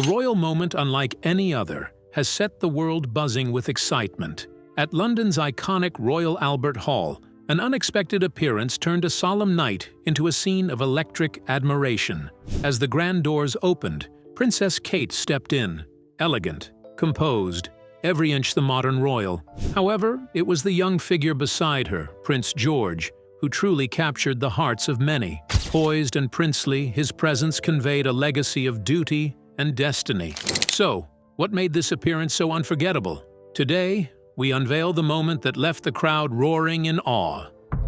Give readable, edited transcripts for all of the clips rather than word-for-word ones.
A royal moment unlike any other has set the world buzzing with excitement. At London's iconic Royal Albert Hall, an unexpected appearance turned a solemn night into a scene of electric admiration. As the grand doors opened, Princess Kate stepped in, elegant, composed, every inch the modern royal. However, it was the young figure beside her, Prince George, who truly captured the hearts of many. Poised and princely, his presence conveyed a legacy of duty and destiny. So, what made this appearance so unforgettable? Today, we unveil the moment that left the crowd roaring in awe.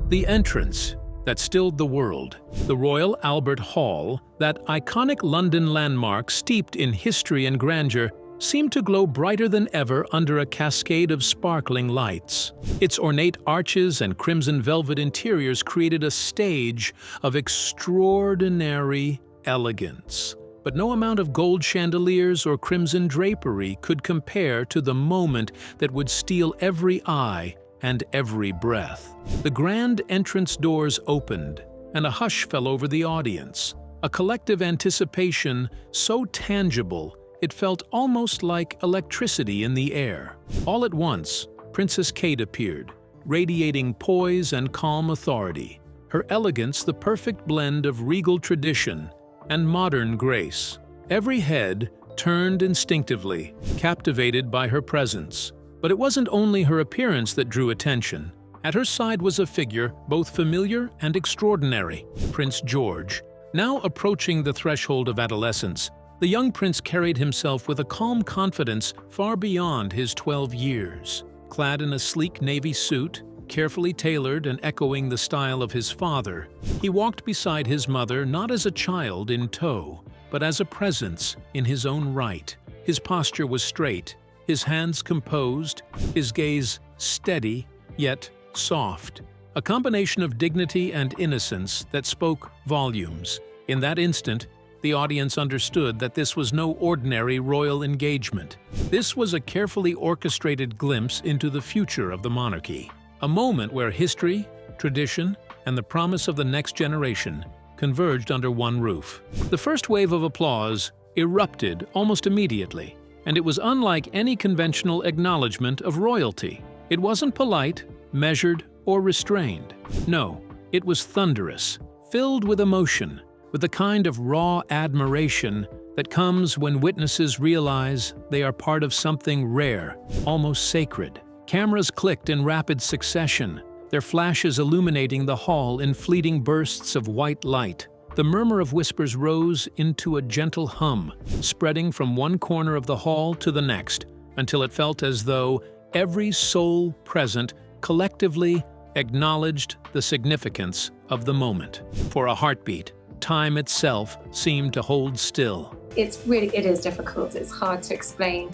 The entrance that stilled the world. The Royal Albert Hall, that iconic London landmark steeped in history and grandeur, seemed to glow brighter than ever under a cascade of sparkling lights. Its ornate arches and crimson velvet interiors created a stage of extraordinary elegance. But no amount of gold chandeliers or crimson drapery could compare to the moment that would steal every eye and every breath. The grand entrance doors opened, and a hush fell over the audience, a collective anticipation so tangible it felt almost like electricity in the air. All at once, Princess Kate appeared, radiating poise and calm authority, her elegance the perfect blend of regal tradition and modern grace. Every head turned instinctively, captivated by her presence. But it wasn't only her appearance that drew attention. At her side was a figure both familiar and extraordinary, Prince George. Now approaching the threshold of adolescence, the young prince carried himself with a calm confidence far beyond his 12 years. Clad in a sleek navy suit, carefully tailored and echoing the style of his father, he walked beside his mother not as a child in tow, but as a presence in his own right. His posture was straight, his hands composed, his gaze steady, yet soft. A combination of dignity and innocence that spoke volumes. In that instant, the audience understood that this was no ordinary royal engagement. This was a carefully orchestrated glimpse into the future of the monarchy. A moment where history, tradition, and the promise of the next generation converged under one roof. The first wave of applause erupted almost immediately, and it was unlike any conventional acknowledgement of royalty. It wasn't polite, measured, or restrained. No, it was thunderous, filled with emotion, with the kind of raw admiration that comes when witnesses realize they are part of something rare, almost sacred. Cameras clicked in rapid succession, their flashes illuminating the hall in fleeting bursts of white light. The murmur of whispers rose into a gentle hum, spreading from one corner of the hall to the next, until it felt as though every soul present collectively acknowledged the significance of the moment. For a heartbeat, time itself seemed to hold still. It is difficult. It's hard to explain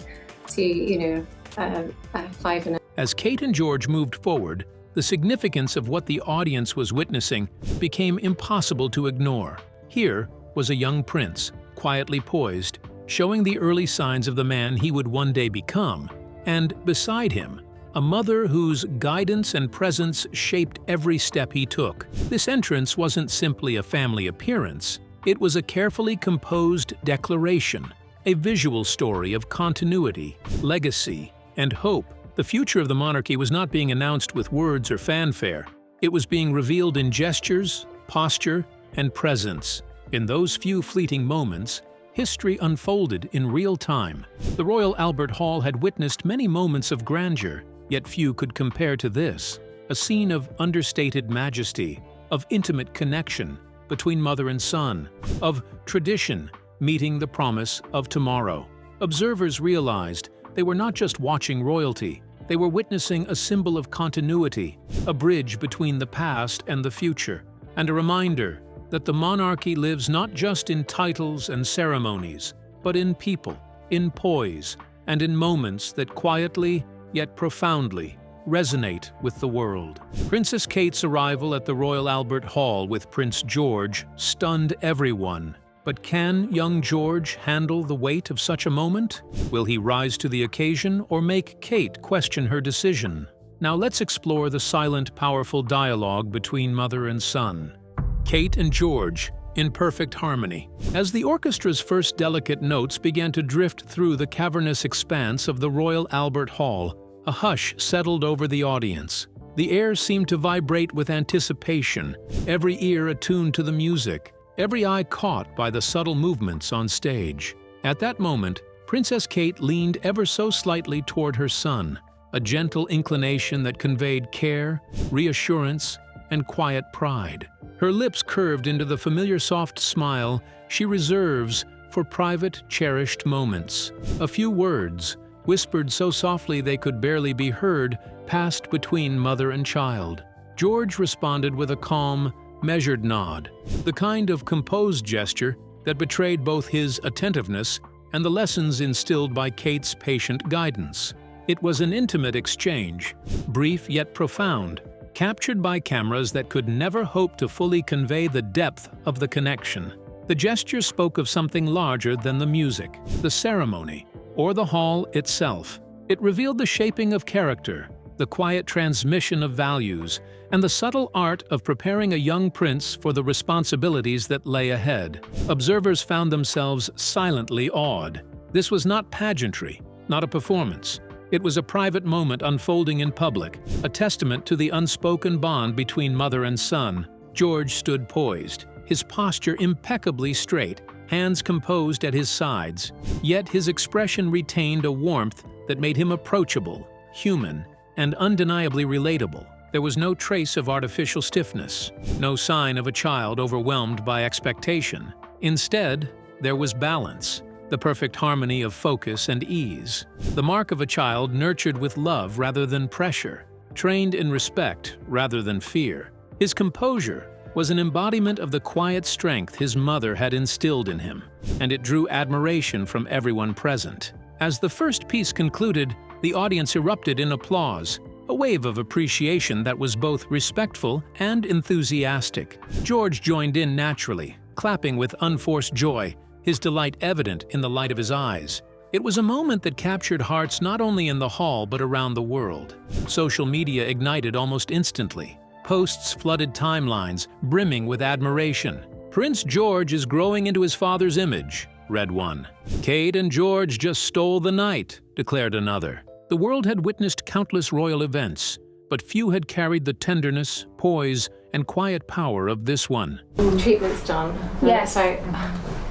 to, a 5 and a... As Kate and George moved forward, the significance of what the audience was witnessing became impossible to ignore. Here was a young prince, quietly poised, showing the early signs of the man he would one day become, and beside him, a mother whose guidance and presence shaped every step he took. This entrance wasn't simply a family appearance, it was a carefully composed declaration, a visual story of continuity, legacy, and hope. The future of the monarchy was not being announced with words or fanfare. It was being revealed in gestures, posture, and presence. In those few fleeting moments, history unfolded in real time. The Royal Albert Hall had witnessed many moments of grandeur, yet few could compare to this, a scene of understated majesty, of intimate connection between mother and son, of tradition meeting the promise of tomorrow. Observers realized they were not just watching royalty, they were witnessing a symbol of continuity, a bridge between the past and the future, and a reminder that the monarchy lives not just in titles and ceremonies, but in people, in poise, and in moments that quietly, yet profoundly, resonate with the world. Princess Kate's arrival at the Royal Albert Hall with Prince George stunned everyone. But can young George handle the weight of such a moment? Will he rise to the occasion or make Kate question her decision? Now let's explore the silent, powerful dialogue between mother and son. Kate and George, in perfect harmony. As the orchestra's first delicate notes began to drift through the cavernous expanse of the Royal Albert Hall, a hush settled over the audience. The air seemed to vibrate with anticipation, every ear attuned to the music, every eye caught by the subtle movements on stage. At that moment, Princess Kate leaned ever so slightly toward her son, a gentle inclination that conveyed care, reassurance, and quiet pride. Her lips curved into the familiar soft smile she reserves for private, cherished moments. A few words, whispered so softly they could barely be heard, passed between mother and child. George responded with a calm, measured nod, the kind of composed gesture that betrayed both his attentiveness and the lessons instilled by Kate's patient guidance. It was an intimate exchange, brief yet profound, captured by cameras that could never hope to fully convey the depth of the connection. The gesture spoke of something larger than the music, the ceremony, or the hall itself. It revealed the shaping of character, the quiet transmission of values, and the subtle art of preparing a young prince for the responsibilities that lay ahead. Observers found themselves silently awed. This was not pageantry, not a performance. It was a private moment unfolding in public, a testament to the unspoken bond between mother and son. George stood poised, his posture impeccably straight, hands composed at his sides. Yet his expression retained a warmth that made him approachable, human, and undeniably relatable. There was no trace of artificial stiffness, no sign of a child overwhelmed by expectation. Instead, there was balance, the perfect harmony of focus and ease, the mark of a child nurtured with love rather than pressure, trained in respect rather than fear. His composure was an embodiment of the quiet strength his mother had instilled in him, and it drew admiration from everyone present. As the first piece concluded, the audience erupted in applause, a wave of appreciation that was both respectful and enthusiastic. George joined in naturally, clapping with unforced joy, his delight evident in the light of his eyes. It was a moment that captured hearts not only in the hall but around the world. Social media ignited almost instantly. Posts flooded timelines, brimming with admiration. "Prince George is growing into his father's image," read one. "Kate and George just stole the night," declared another. The world had witnessed countless royal events, but few had carried the tenderness, poise, and quiet power of this one. Treatment's done. Yeah. So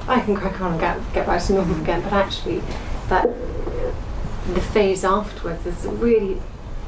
I can crack on and get back to normal again, but actually the phase afterwards is really,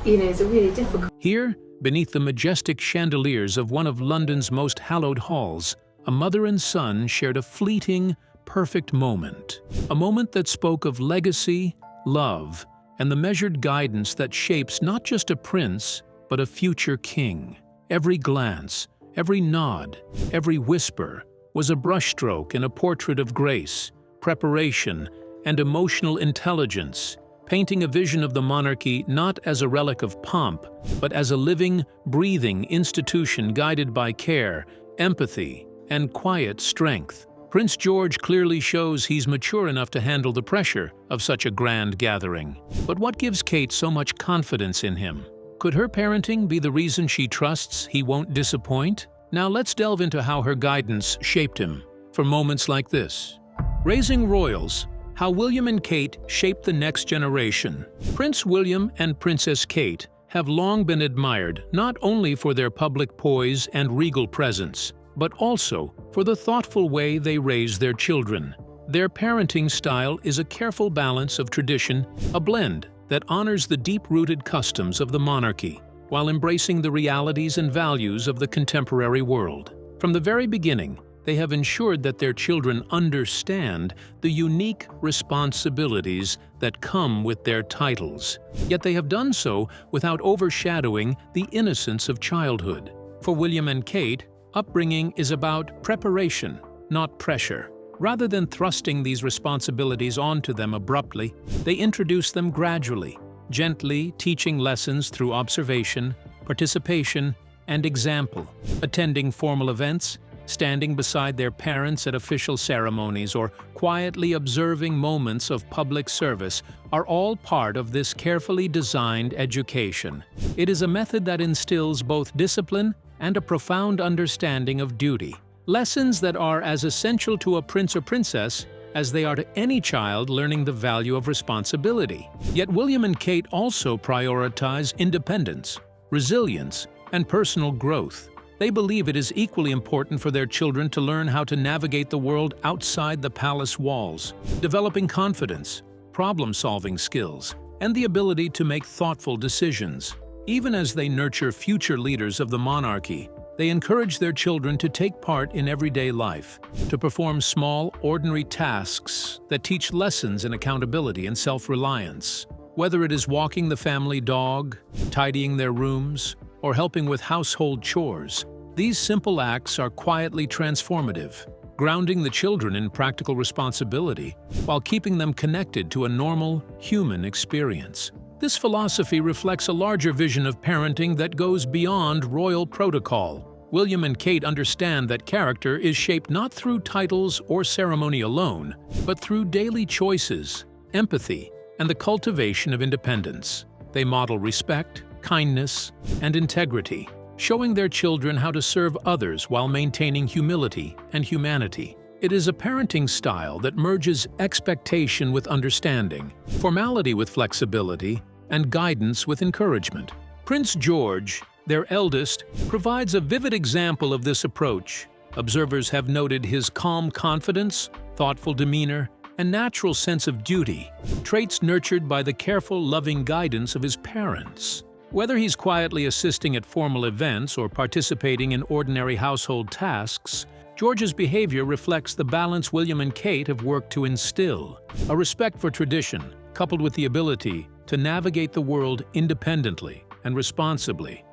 it's really difficult. Here, beneath the majestic chandeliers of one of London's most hallowed halls, a mother and son shared a fleeting, perfect moment. A moment that spoke of legacy, love, and the measured guidance that shapes not just a prince, but a future king. Every glance, every nod, every whisper was a brushstroke in a portrait of grace, preparation, and emotional intelligence, painting a vision of the monarchy not as a relic of pomp, but as a living, breathing institution guided by care, empathy, and quiet strength. Prince George clearly shows he's mature enough to handle the pressure of such a grand gathering. But what gives Kate so much confidence in him? Could her parenting be the reason she trusts he won't disappoint? Now let's delve into how her guidance shaped him for moments like this. Raising Royals: How William and Kate Shaped the Next Generation. Prince William and Princess Kate have long been admired not only for their public poise and regal presence, but also for the thoughtful way they raise their children. Their parenting style is a careful balance of tradition, a blend that honors the deep-rooted customs of the monarchy, while embracing the realities and values of the contemporary world. From the very beginning, they have ensured that their children understand the unique responsibilities that come with their titles. Yet they have done so without overshadowing the innocence of childhood. For William and Kate, upbringing is about preparation, not pressure. Rather than thrusting these responsibilities onto them abruptly, they introduce them gradually, gently teaching lessons through observation, participation, and example. Attending formal events, standing beside their parents at official ceremonies, or quietly observing moments of public service are all part of this carefully designed education. It is a method that instills both discipline and a profound understanding of duty, Lessons that are as essential to a prince or princess as they are to any child learning the value of responsibility. Yet William and Kate also prioritize independence, resilience, and personal growth. They believe it is equally important for their children to learn how to navigate the world outside the palace walls, developing confidence, problem-solving skills, and the ability to make thoughtful decisions. Even as they nurture future leaders of the monarchy, they encourage their children to take part in everyday life, to perform small, ordinary tasks that teach lessons in accountability and self-reliance. Whether it is walking the family dog, tidying their rooms, or helping with household chores, these simple acts are quietly transformative, grounding the children in practical responsibility while keeping them connected to a normal, human experience. This philosophy reflects a larger vision of parenting that goes beyond royal protocol. William and Kate understand that character is shaped not through titles or ceremony alone, but through daily choices, empathy, and the cultivation of independence. They model respect, kindness, and integrity, showing their children how to serve others while maintaining humility and humanity. It is a parenting style that merges expectation with understanding, formality with flexibility, and guidance with encouragement. Prince George, their eldest, provides a vivid example of this approach. Observers have noted his calm confidence, thoughtful demeanor, and natural sense of duty, traits nurtured by the careful, loving guidance of his parents. Whether he's quietly assisting at formal events or participating in ordinary household tasks, George's behavior reflects the balance William and Kate have worked to instill: a respect for tradition, coupled with the ability to navigate the world independently and responsibly.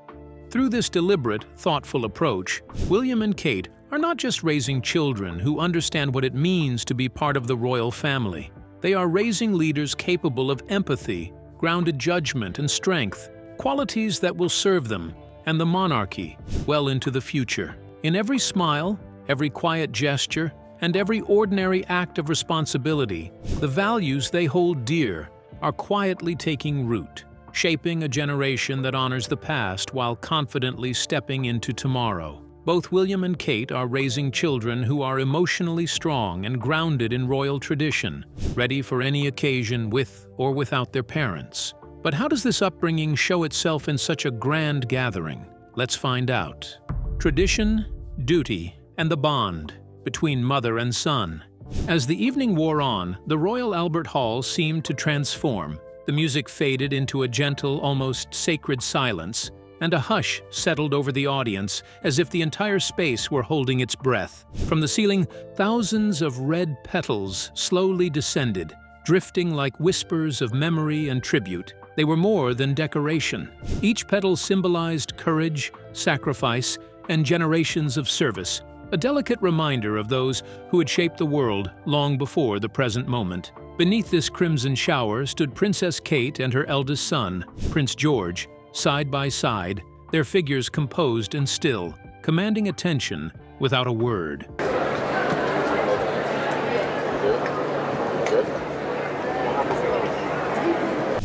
Through this deliberate, thoughtful approach, William and Kate are not just raising children who understand what it means to be part of the royal family. They are raising leaders capable of empathy, grounded judgment, and strength, qualities that will serve them and the monarchy well into the future. In every smile, every quiet gesture, and every ordinary act of responsibility, the values they hold dear are quietly taking root, shaping a generation that honors the past while confidently stepping into tomorrow. Both William and Kate are raising children who are emotionally strong and grounded in royal tradition, ready for any occasion with or without their parents. But how does this upbringing show itself in such a grand gathering? Let's find out. Tradition, duty, and the bond between mother and son. As the evening wore on, the Royal Albert Hall seemed to transform. The music faded into a gentle, almost sacred silence, and a hush settled over the audience as if the entire space were holding its breath. From the ceiling, thousands of red petals slowly descended, drifting like whispers of memory and tribute. They were more than decoration. Each petal symbolized courage, sacrifice, and generations of service, a delicate reminder of those who had shaped the world long before the present moment. Beneath this crimson shower stood Princess Kate and her eldest son, Prince George, side by side, their figures composed and still, commanding attention without a word.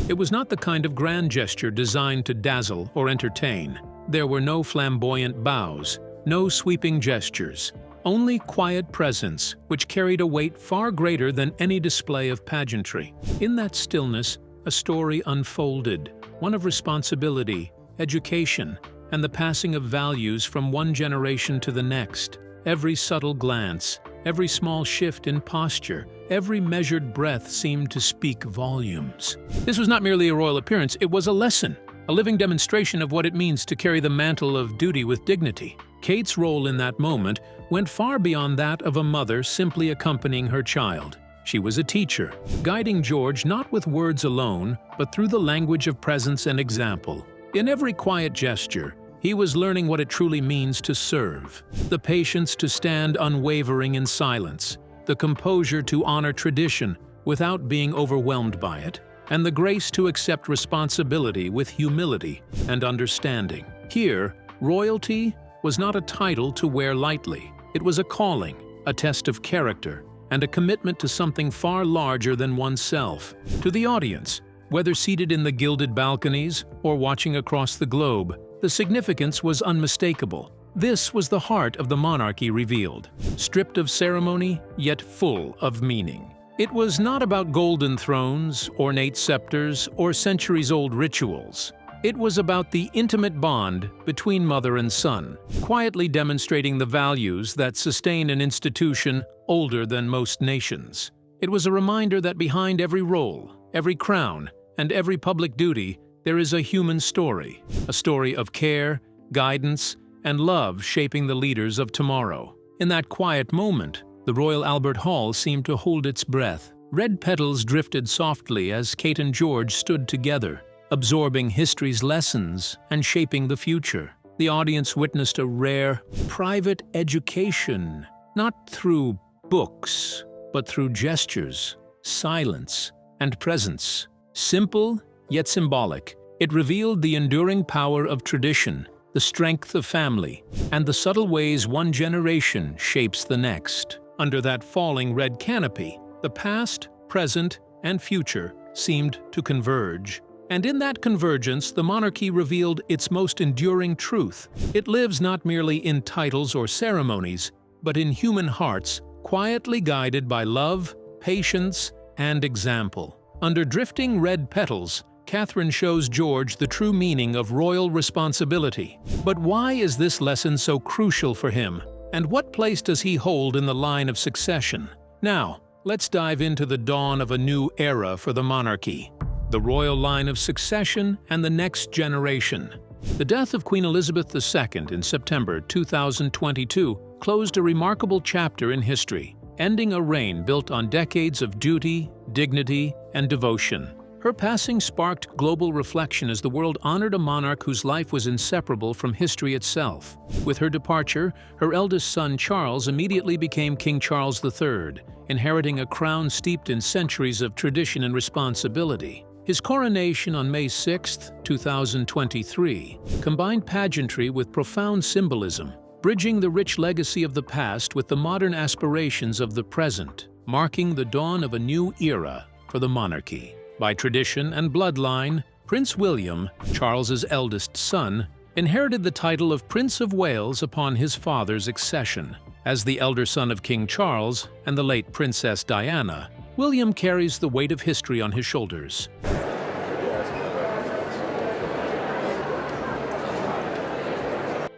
It was not the kind of grand gesture designed to dazzle or entertain. There were no flamboyant bows, no sweeping gestures, only quiet presence, which carried a weight far greater than any display of pageantry. In that stillness, a story unfolded, one of responsibility, education, and the passing of values from one generation to the next. Every subtle glance, every small shift in posture, every measured breath seemed to speak volumes. This was not merely a royal appearance, it was a lesson, a living demonstration of what it means to carry the mantle of duty with dignity. Kate's role in that moment went far beyond that of a mother simply accompanying her child. She was a teacher, guiding George not with words alone, but through the language of presence and example. In every quiet gesture, he was learning what it truly means to serve, the patience to stand unwavering in silence, the composure to honor tradition without being overwhelmed by it, and the grace to accept responsibility with humility and understanding. Here, royalty was not a title to wear lightly. It was a calling, a test of character, and a commitment to something far larger than oneself. To the audience, whether seated in the gilded balconies or watching across the globe, the significance was unmistakable. This was the heart of the monarchy revealed, stripped of ceremony, yet full of meaning. It was not about golden thrones, ornate scepters, or centuries-old rituals. It was about the intimate bond between mother and son, quietly demonstrating the values that sustain an institution older than most nations. It was a reminder that behind every role, every crown, and every public duty, there is a human story, a story of care, guidance, and love shaping the leaders of tomorrow. In that quiet moment, the Royal Albert Hall seemed to hold its breath. Red petals drifted softly as Kate and George stood together, absorbing history's lessons and shaping the future. The audience witnessed a rare, private education, not through books, but through gestures, silence, and presence. Simple, yet symbolic, it revealed the enduring power of tradition, the strength of family, and the subtle ways one generation shapes the next. Under that falling red canopy, the past, present, and future seemed to converge. And in that convergence, the monarchy revealed its most enduring truth. It lives not merely in titles or ceremonies, but in human hearts, quietly guided by love, patience, and example. Under drifting red petals, Catherine shows George the true meaning of royal responsibility. But why is this lesson so crucial for him? And what place does he hold in the line of succession? Now, let's dive into the dawn of a new era for the monarchy. The royal line of succession and the next generation. The death of Queen Elizabeth II in September 2022 closed a remarkable chapter in history, ending a reign built on decades of duty, dignity, and devotion. Her passing sparked global reflection as the world honored a monarch whose life was inseparable from history itself. With her departure, her eldest son Charles immediately became King Charles III, inheriting a crown steeped in centuries of tradition and responsibility. His coronation on May 6, 2023, combined pageantry with profound symbolism, bridging the rich legacy of the past with the modern aspirations of the present, marking the dawn of a new era for the monarchy. By tradition and bloodline, Prince William, Charles's eldest son, inherited the title of Prince of Wales upon his father's accession. As the elder son of King Charles and the late Princess Diana, William carries the weight of history on his shoulders.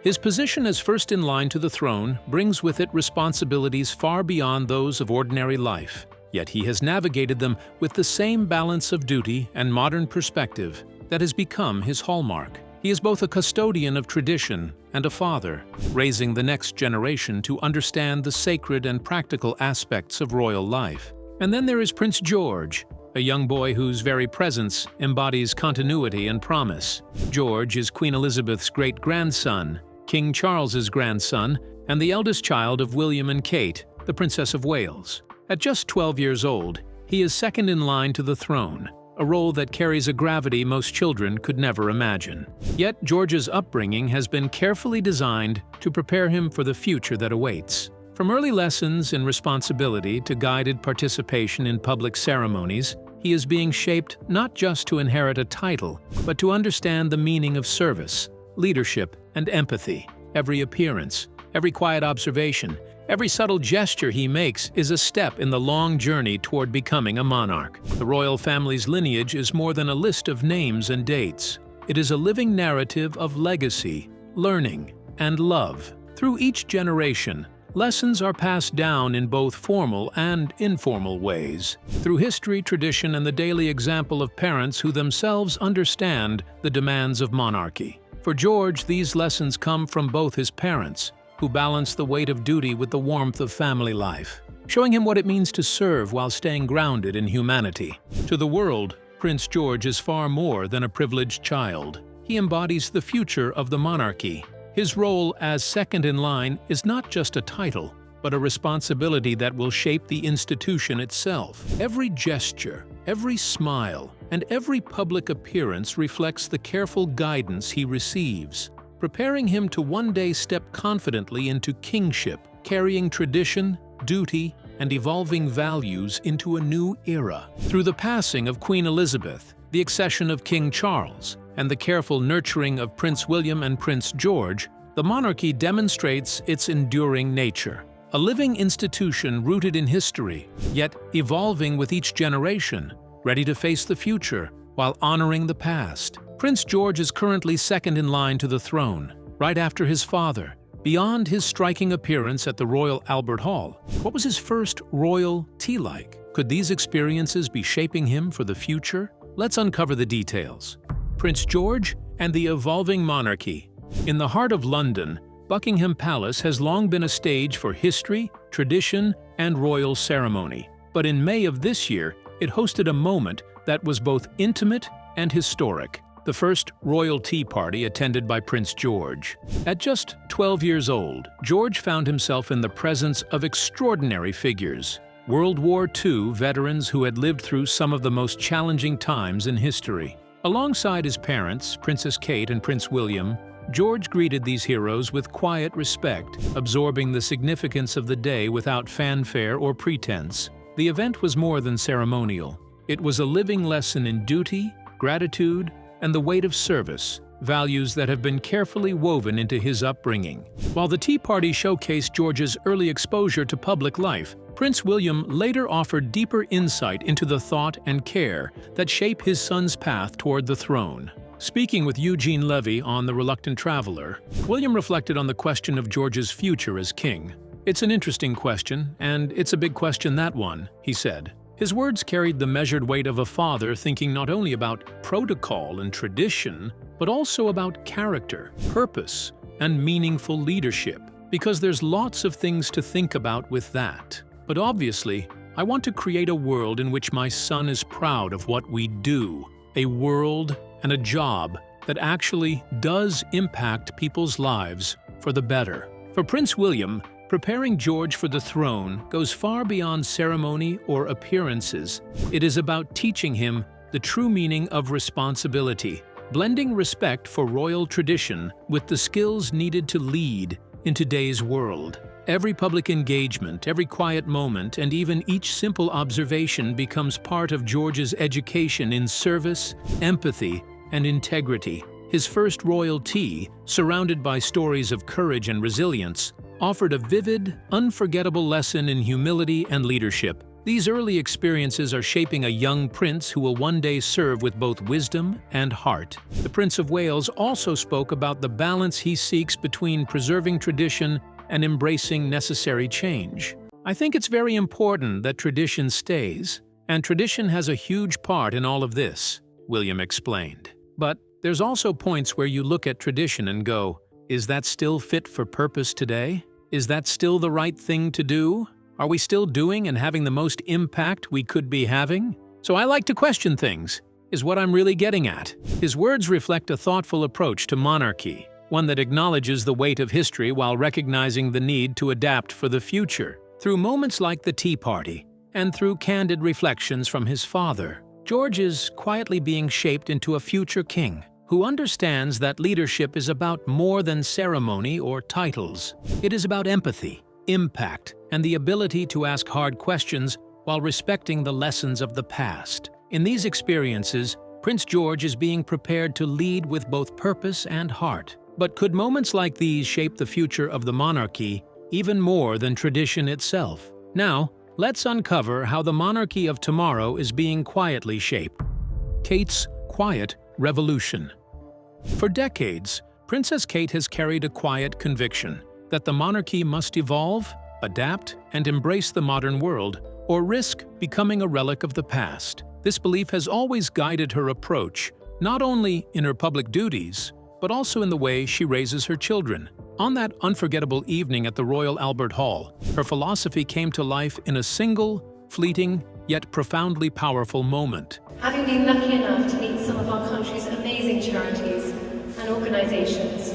His position as first in line to the throne brings with it responsibilities far beyond those of ordinary life. Yet he has navigated them with the same balance of duty and modern perspective that has become his hallmark. He is both a custodian of tradition and a father, raising the next generation to understand the sacred and practical aspects of royal life. And then there is Prince George, a young boy whose very presence embodies continuity and promise. George is Queen Elizabeth's great-grandson, King Charles's grandson, and the eldest child of William and Kate, the Princess of Wales. At just 12 years old, he is second in line to the throne, a role that carries a gravity most children could never imagine. Yet George's upbringing has been carefully designed to prepare him for the future that awaits. From early lessons in responsibility to guided participation in public ceremonies, he is being shaped not just to inherit a title, but to understand the meaning of service, leadership, and empathy. Every appearance, every quiet observation, every subtle gesture he makes is a step in the long journey toward becoming a monarch. The royal family's lineage is more than a list of names and dates. It is a living narrative of legacy, learning, and love. Through each generation, lessons are passed down in both formal and informal ways, through history, tradition, and the daily example of parents who themselves understand the demands of monarchy. For George, these lessons come from both his parents, who balance the weight of duty with the warmth of family life, showing him what it means to serve while staying grounded in humanity. To the world, Prince George is far more than a privileged child. He embodies the future of the monarchy. His role as second in line is not just a title, but a responsibility that will shape the institution itself. Every gesture, every smile, and every public appearance reflects the careful guidance he receives, preparing him to one day step confidently into kingship, carrying tradition, duty, and evolving values into a new era. Through the passing of Queen Elizabeth, the accession of King Charles, and the careful nurturing of Prince William and Prince George, the monarchy demonstrates its enduring nature. A living institution rooted in history, yet evolving with each generation, ready to face the future while honoring the past. Prince George is currently second in line to the throne, right after his father. Beyond his striking appearance at the Royal Albert Hall, what was his first royal tea like? Could these experiences be shaping him for the future? Let's uncover the details. Prince George and the evolving monarchy. In the heart of London, Buckingham Palace has long been a stage for history, tradition, and royal ceremony. But in May of this year, it hosted a moment that was both intimate and historic. The first royal tea party attended by Prince George. At just 12 years old, George found himself in the presence of extraordinary figures. World War II veterans who had lived through some of the most challenging times in history. Alongside his parents, Princess Kate and Prince William, George greeted these heroes with quiet respect, absorbing the significance of the day without fanfare or pretense. The event was more than ceremonial. It was a living lesson in duty, gratitude, and the weight of service, values that have been carefully woven into his upbringing. While the tea party showcased George's early exposure to public life, Prince William later offered deeper insight into the thought and care that shape his son's path toward the throne. Speaking with Eugene Levy on The Reluctant Traveler, William reflected on the question of George's future as king. "It's an interesting question, and it's a big question, that one," he said. His words carried the measured weight of a father thinking not only about protocol and tradition, but also about character, purpose, and meaningful leadership, because there's lots of things to think about with that. "But obviously, I want to create a world in which my son is proud of what we do, a world and a job that actually does impact people's lives for the better." For Prince William, preparing George for the throne goes far beyond ceremony or appearances. It is about teaching him the true meaning of responsibility, blending respect for royal tradition with the skills needed to lead in today's world. Every public engagement, every quiet moment, and even each simple observation becomes part of George's education in service, empathy, and integrity. His first royal tea, surrounded by stories of courage and resilience, offered a vivid, unforgettable lesson in humility and leadership. These early experiences are shaping a young prince who will one day serve with both wisdom and heart. The Prince of Wales also spoke about the balance he seeks between preserving tradition and embracing necessary change. "I think it's very important that tradition stays, and tradition has a huge part in all of this," William explained. "But there's also points where you look at tradition and go, is that still fit for purpose today? Is that still the right thing to do? Are we still doing and having the most impact we could be having? So I like to question things, is what I'm really getting at." His words reflect a thoughtful approach to monarchy, one that acknowledges the weight of history while recognizing the need to adapt for the future. Through moments like the tea party, and through candid reflections from his father, George is quietly being shaped into a future king who understands that leadership is about more than ceremony or titles. It is about empathy, impact, and the ability to ask hard questions while respecting the lessons of the past. In these experiences, Prince George is being prepared to lead with both purpose and heart. But could moments like these shape the future of the monarchy even more than tradition itself? Now, let's uncover how the monarchy of tomorrow is being quietly shaped. Kate's quiet revolution. For decades, Princess Kate has carried a quiet conviction that the monarchy must evolve, adapt, and embrace the modern world, or risk becoming a relic of the past. This belief has always guided her approach, not only in her public duties, but also in the way she raises her children. On that unforgettable evening at the Royal Albert Hall, her philosophy came to life in a single, fleeting, yet profoundly powerful moment. Having been lucky enough to meet some of our country's amazing charities and organizations.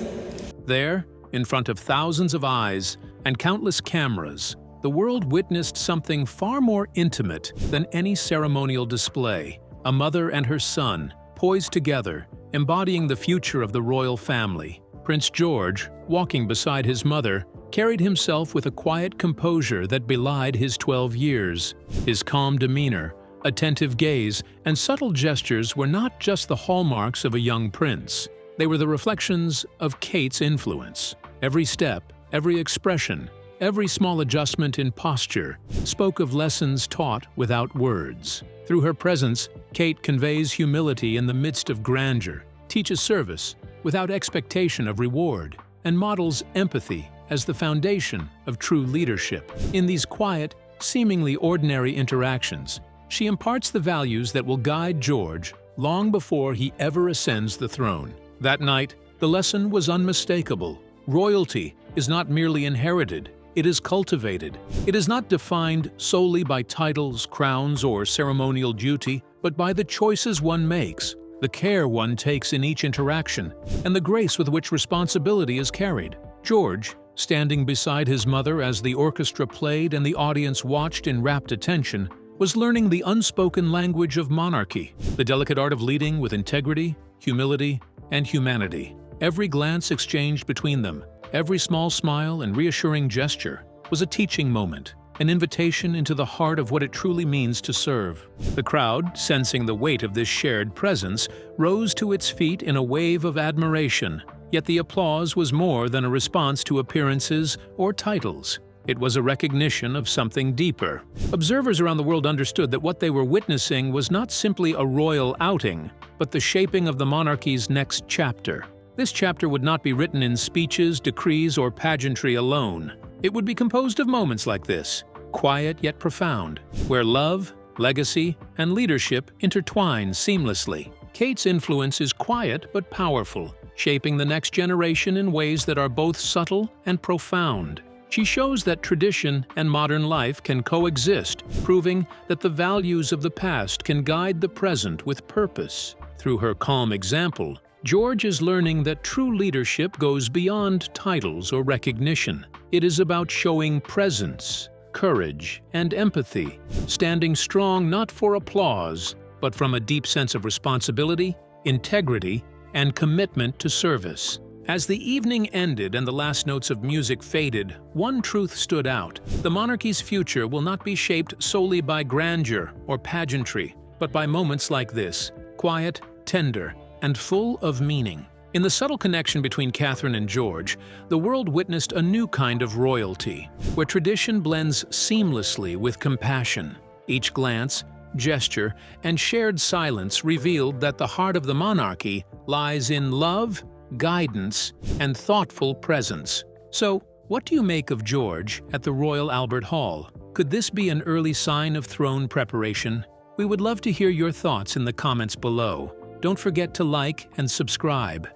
There, in front of thousands of eyes and countless cameras, the world witnessed something far more intimate than any ceremonial display. A mother and her son, poised together, embodying the future of the royal family. Prince George, walking beside his mother, carried himself with a quiet composure that belied his 12 years. His calm demeanor, attentive gaze, and subtle gestures were not just the hallmarks of a young prince. They were the reflections of Kate's influence. Every step, every expression, every small adjustment in posture spoke of lessons taught without words. Through her presence, Kate conveys humility in the midst of grandeur, teaches service without expectation of reward, and models empathy as the foundation of true leadership. In these quiet, seemingly ordinary interactions, she imparts the values that will guide George long before he ever ascends the throne. That night, the lesson was unmistakable. Royalty is not merely inherited, it is cultivated. It is not defined solely by titles, crowns, or ceremonial duty, but by the choices one makes, the care one takes in each interaction, and the grace with which responsibility is carried. George, standing beside his mother as the orchestra played and the audience watched in rapt attention, was learning the unspoken language of monarchy, the delicate art of leading with integrity, humility, and humanity. Every glance exchanged between them, every small smile and reassuring gesture, was a teaching moment, an invitation into the heart of what it truly means to serve. The crowd, sensing the weight of this shared presence, rose to its feet in a wave of admiration, yet the applause was more than a response to appearances or titles. It was a recognition of something deeper. Observers around the world understood that what they were witnessing was not simply a royal outing, but the shaping of the monarchy's next chapter. This chapter would not be written in speeches, decrees, or pageantry alone. It would be composed of moments like this, quiet yet profound, where love, legacy, and leadership intertwine seamlessly. Kate's influence is quiet but powerful, shaping the next generation in ways that are both subtle and profound. She shows that tradition and modern life can coexist, proving that the values of the past can guide the present with purpose. Through her calm example, George is learning that true leadership goes beyond titles or recognition. It is about showing presence, courage, and empathy, standing strong not for applause, but from a deep sense of responsibility, integrity, and commitment to service. As the evening ended and the last notes of music faded, one truth stood out. The monarchy's future will not be shaped solely by grandeur or pageantry, but by moments like this, quiet, tender, and full of meaning. In the subtle connection between Catherine and George, the world witnessed a new kind of royalty, where tradition blends seamlessly with compassion. Each glance, gesture, and shared silence revealed that the heart of the monarchy lies in love, guidance, and thoughtful presence. So, what do you make of George at the Royal Albert Hall? Could this be an early sign of throne preparation? We would love to hear your thoughts in the comments below. Don't forget to like and subscribe.